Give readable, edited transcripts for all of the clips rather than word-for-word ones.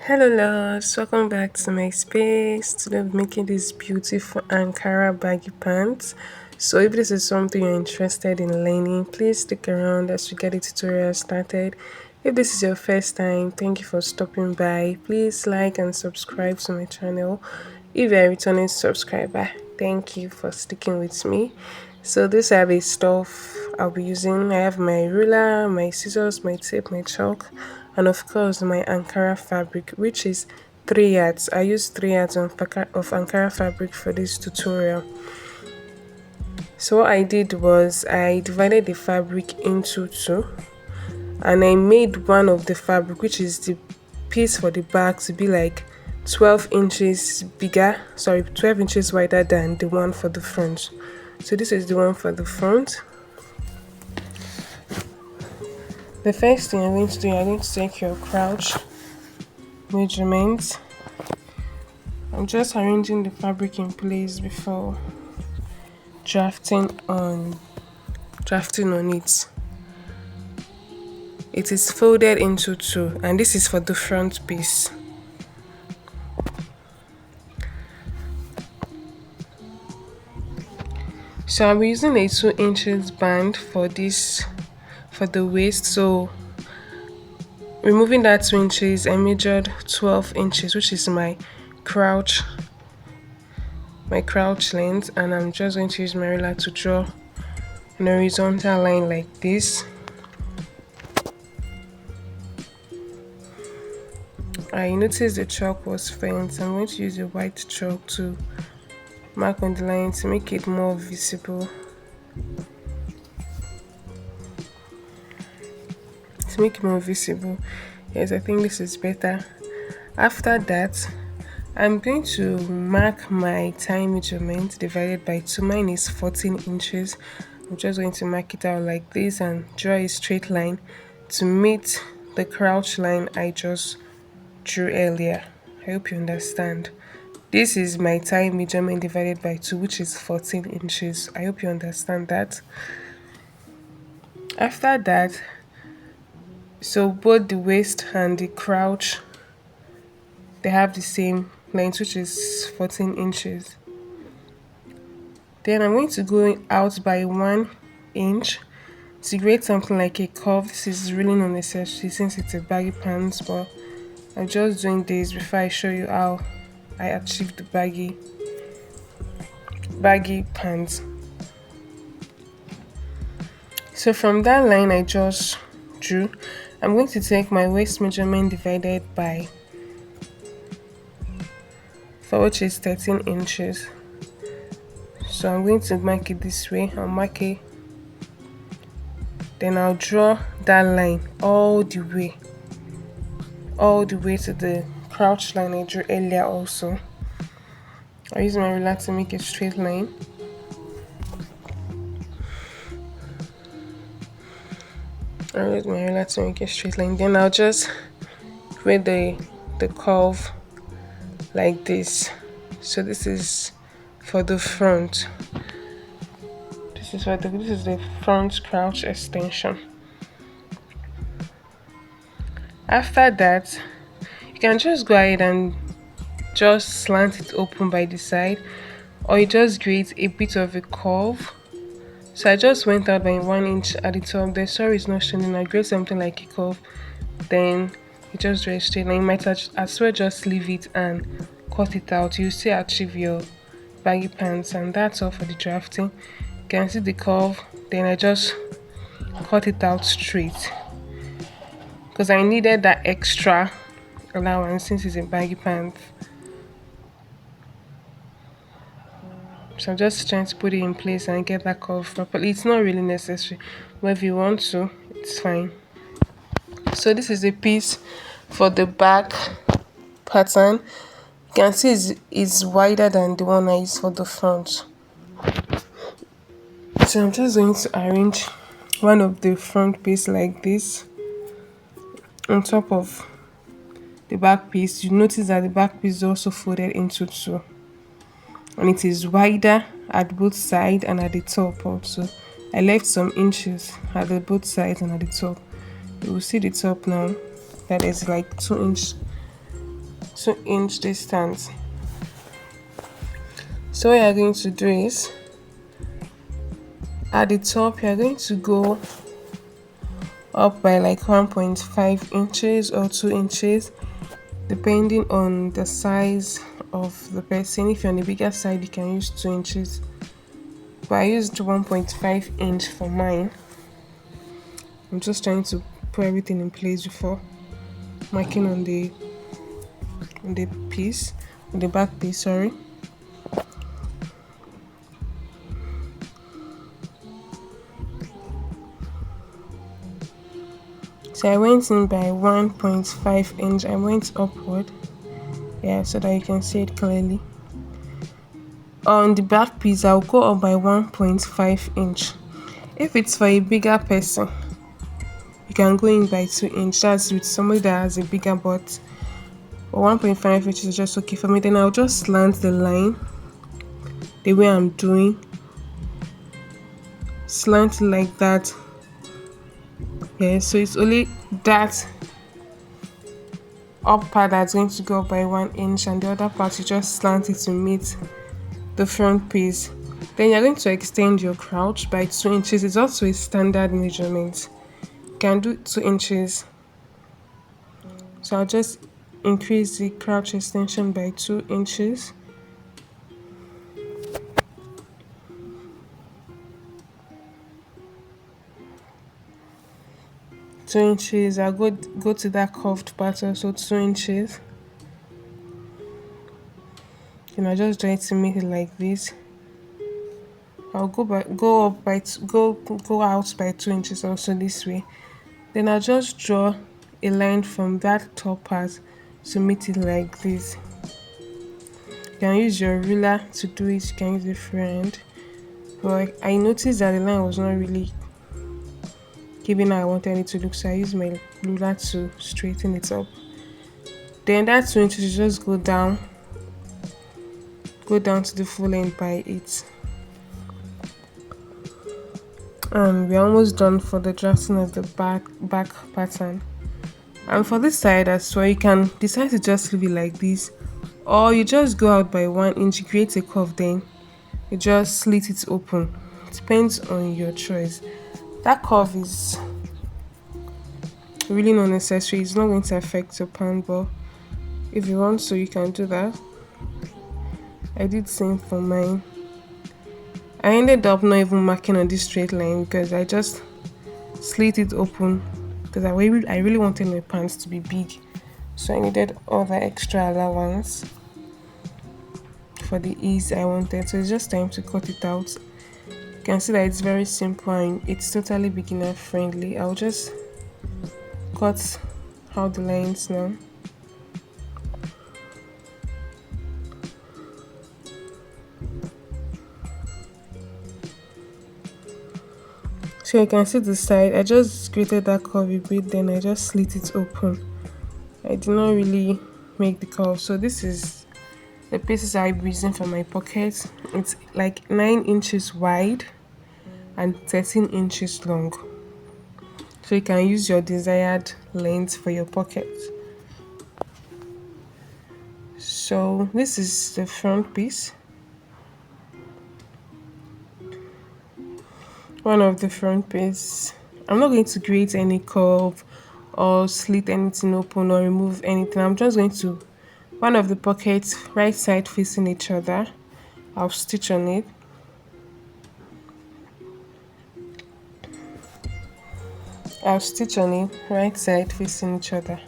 Hello loves, welcome back to my space. Today I'm making this beautiful Ankara baggy pants. So if this is something you're interested in learning, please stick around as we get the tutorial started. If this is your first time, thank you for stopping by. Please like and subscribe to my channel. If you're a returning subscriber, thank you for sticking with me. So this are the stuff I'll be using. I have my ruler, my scissors, my tape, my chalk, and of course my Ankara fabric, which is 3 yards. I use 3 yards of Ankara fabric for this tutorial. So what I did was I divided the fabric into two, and I made one of the fabric, which is the piece for the back, to be like 12 inches bigger, sorry, 12 inches wider than the one for the front. So this is the one for the front. The first thing I'm going to do, I'm going to take your crouch measurements. I'm just arranging the fabric in place before drafting on it. It is folded into two, and this is for the front piece. So I'm using a 2 inches band for this, for the waist. So removing that 2 inches, I measured 12 inches, which is crouch my crouch length, and I'm just going to use my ruler to draw an horizontal line like this. I noticed the chalk was faint, so I'm going to use a white chalk to mark on the line to make it more visible. Yes, I think this is better. After that, I'm going to mark my thigh measurement divided by 2. Mine is 14 inches. I'm just going to mark it out like this and draw a straight line to meet the crouch line I just drew earlier. I hope you understand. This is my thigh measurement divided by 2, which is 14 inches. I hope you understand that. After that, so both the waist and the crouch, they have the same length, which is 14 inches. Then I'm going to go out by 1 inch to create something like a curve. This is really not necessary since it's a baggy pants, but I'm just doing this before I show you how I achieved the baggy pants. So from that line I just drew, I'm going to take my waist measurement divided by 4, which is 13 inches. So I'm going to mark it this way. I'll mark it, then I'll draw that line all the way to the crouch line I drew earlier. Also, I'll use my ruler to make a straight line. Then I'll just create the curve like this. So this is for the front. This is the front crouch extension. After that, you can just go ahead and just slant it open by the side, or you just create a bit of a curve. So I just went out by 1 inch at the top. The sorry is not showing. I create something like a curve, then you just draw a straight line. You might as well just leave it and cut it out. You still achieve your baggy pants, and that's all for the drafting. You can see the curve, then I just cut it out straight because I needed that extra allowance since it's a baggy pants. So I'm just trying to put it in place and get that curve properly. It's not really necessary, but if you want to, it's fine. So this is a piece for the back pattern. You can see it's wider than the one I used for the front. So I'm just going to arrange one of the front piece like this on top of the back piece. You notice that the back piece is also folded into two, and it is wider at both sides and at the top also. I left some inches at the both sides and at the top. You will see the top now that is like 2 inch 2 inch distance. So what you're going to do is at the top you're going to go up by like 1.5 inches or 2 inches depending on the size of the person. If you're on the bigger side you can use 2 inches, but I used 1.5 inch for mine. I'm just trying to put everything in place before marking on the piece, on the back piece, sorry. So I went in by 1.5 inch. I went upward, yeah, so that you can see it clearly. On the back piece, I'll go up by 1.5 inch. If it's for a bigger person, you can go in by 2 inch. That's with somebody that has a bigger butt. But 1.5 inch is just okay for me. Then I'll just slant the line the way I'm doing. Slant it like that. Yeah, so it's only that up part that's going to go up by 1 inch, and the other part you just slant it to meet the front piece. Then you're going to extend your crouch by 2 inches. It's also a standard measurement. You can do 2 inches. So I'll just increase the crouch extension by 2 inches. I'll go to that curved part also 2 inches. And I just try to make it like this. I'll go out by 2 inches also this way. Then I'll just draw a line from that top part to meet it like this. You can use your ruler to do it, you can use a friend. But I noticed that the line was not really giving how I wanted it to look, so I used my ruler to straighten it up. Then that 2 inches, you just go down to the full length by 8. And we're almost done for the drafting of the back pattern. And for this side as well, you can decide to just leave it like this, or you just go out by 1 inch, create a curve, then you just slit it open. It depends on your choice. That curve is really not necessary. It's not going to affect your pan, but if you want to, you can do that. I did same for mine. I ended up not even marking on this straight line because I just slit it open because I really wanted my pants to be big, so I needed all the extra allowance for the ease I wanted. So it's just time to cut it out. You can see that it's very simple and it's totally beginner friendly. I'll just cut out the lines now. So you can see the side. I just created that curve a bit, then I just slit it open. I did not really make the curve. So this is the pieces I'm using for my pocket. It's like 9 inches wide and 13 inches long. So you can use your desired length for your pocket. So this is the front piece. One of the front piece. I'm not going to create any curve or slit anything open or remove anything. I'm just going to, one of the pockets right side facing each other, I'll stitch on it. I'll stitch on it right side facing each other,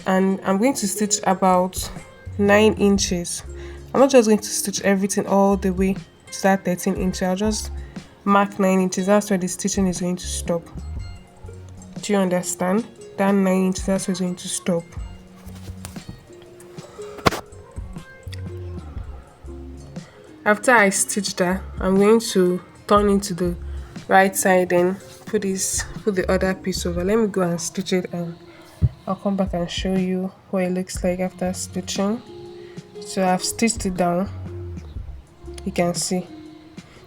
and I'm going to stitch about 9 inches. I'm not just going to stitch everything all the way to that 13 inches. I'll just mark 9 inches. That's where the stitching is going to stop. Do you understand? That 9 inches, that's where it's going to stop. After I stitch that, I'm going to turn into the right side and put the other piece over. Let me go and stitch it, and I'll come back and show you what it looks like after stitching. So I've stitched it down, you can see.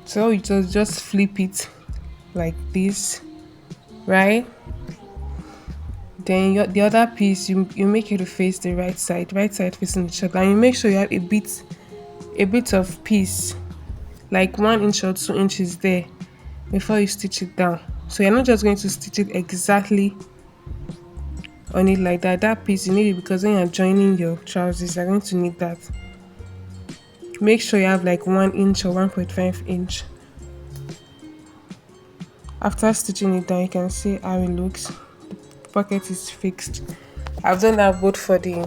So you just flip it like this, right? Then the other piece, you make it to face the right side facing each other, and you make sure you have a bit of piece, like 1 inch or 2 inches there before you stitch it down. So you're not just going to stitch it exactly on it like that. That piece you need it because when you're joining your trousers, you're going to need that. Make sure you have like 1 inch or 1.5 inch. After stitching it down, you can see how it looks. The pocket is fixed. I've done that both for the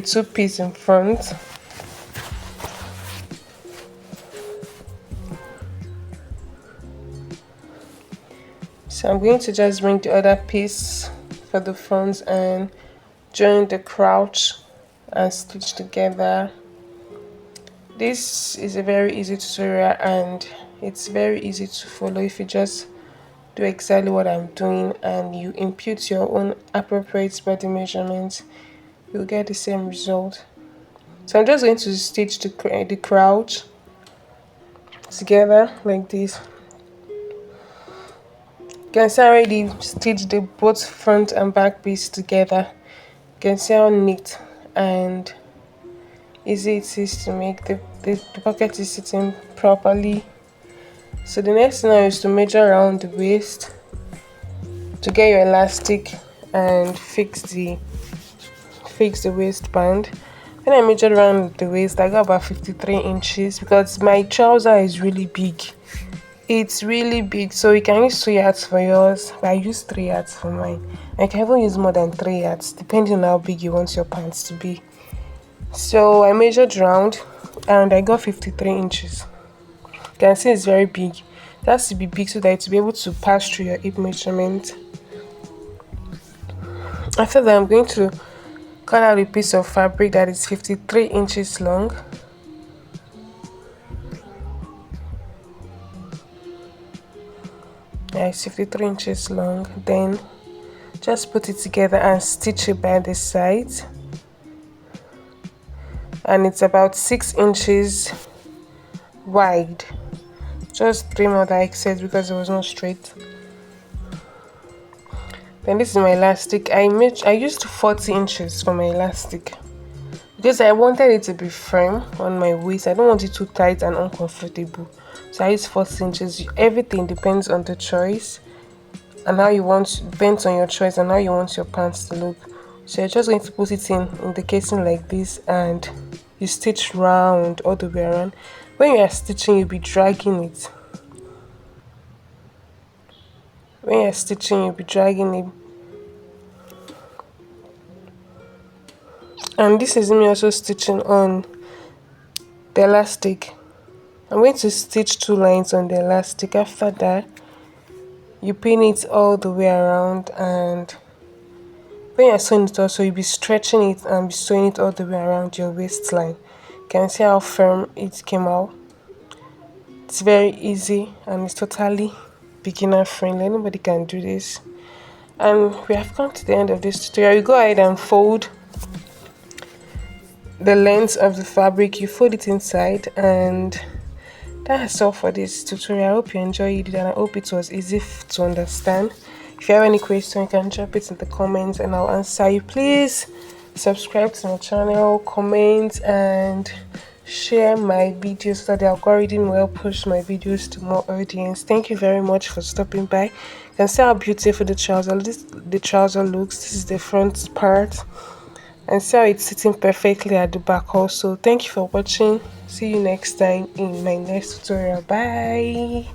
two piece in front. So I'm going to just bring the other piece for the front and join the crouch and stitch together. This is a very easy tutorial and it's very easy to follow if you just do exactly what I'm doing and you impute your own appropriate body measurements. You'll get the same result. So I'm just going to stitch the crouch together like this. You can see I already stitched the both front and back piece together. You can see how neat and easy it is to make. The pocket is sitting properly. So the next thing now is to measure around the waist to get your elastic and fix the waistband. When I measured around the waist, I got about 53 inches because my trouser is really big. It's really big, so you can use 2 yards for yours, but I use 3 yards for mine. I can even use more than 3 yards depending on how big you want your pants to be. So I measured round and I got 53 inches. You can see it's very big. It has to be big so that it will be able to pass through your hip measurement. After that, I'm going to cut out a piece of fabric that is 53 inches long. Yeah, it's 53 inches long. Then just put it together and stitch it by the sides. And it's about 6 inches wide. Just trim out the excess because it was not straight. Then this is my elastic. I used 40 inches for my elastic because I wanted it to be firm on my waist. I don't want it too tight and uncomfortable. So I use 40 inches. Everything depends on the choice and how you want, depends on your choice and how you want your pants to look. So you're just going to put it in the casing like this and you stitch round all the way around. When you are stitching, you'll be dragging it. When you're stitching, you'll be dragging it. And this is me also stitching on the elastic. I'm going to stitch 2 lines on the elastic. After that, you pin it all the way around, and when you're sewing it also, you'll be stretching it and be sewing it all the way around your waistline. You can see how firm it came out. It's very easy and it's totally beginner friendly. Anybody can do this. And we have come to the end of this tutorial. You go ahead and fold the length of the fabric, you fold it inside, and that's all for this tutorial. I hope you enjoyed it and I hope it was easy to understand. If you have any question, you can drop it in the comments and I'll answer you. Please subscribe to my channel, comment and share my videos so that the algorithm will push my videos to more audience. Thank you very much for stopping by. You can see how beautiful the trouser looks. This is the front part and see how it's sitting perfectly at the back also. Thank you for watching. See you next time in my next tutorial. Bye.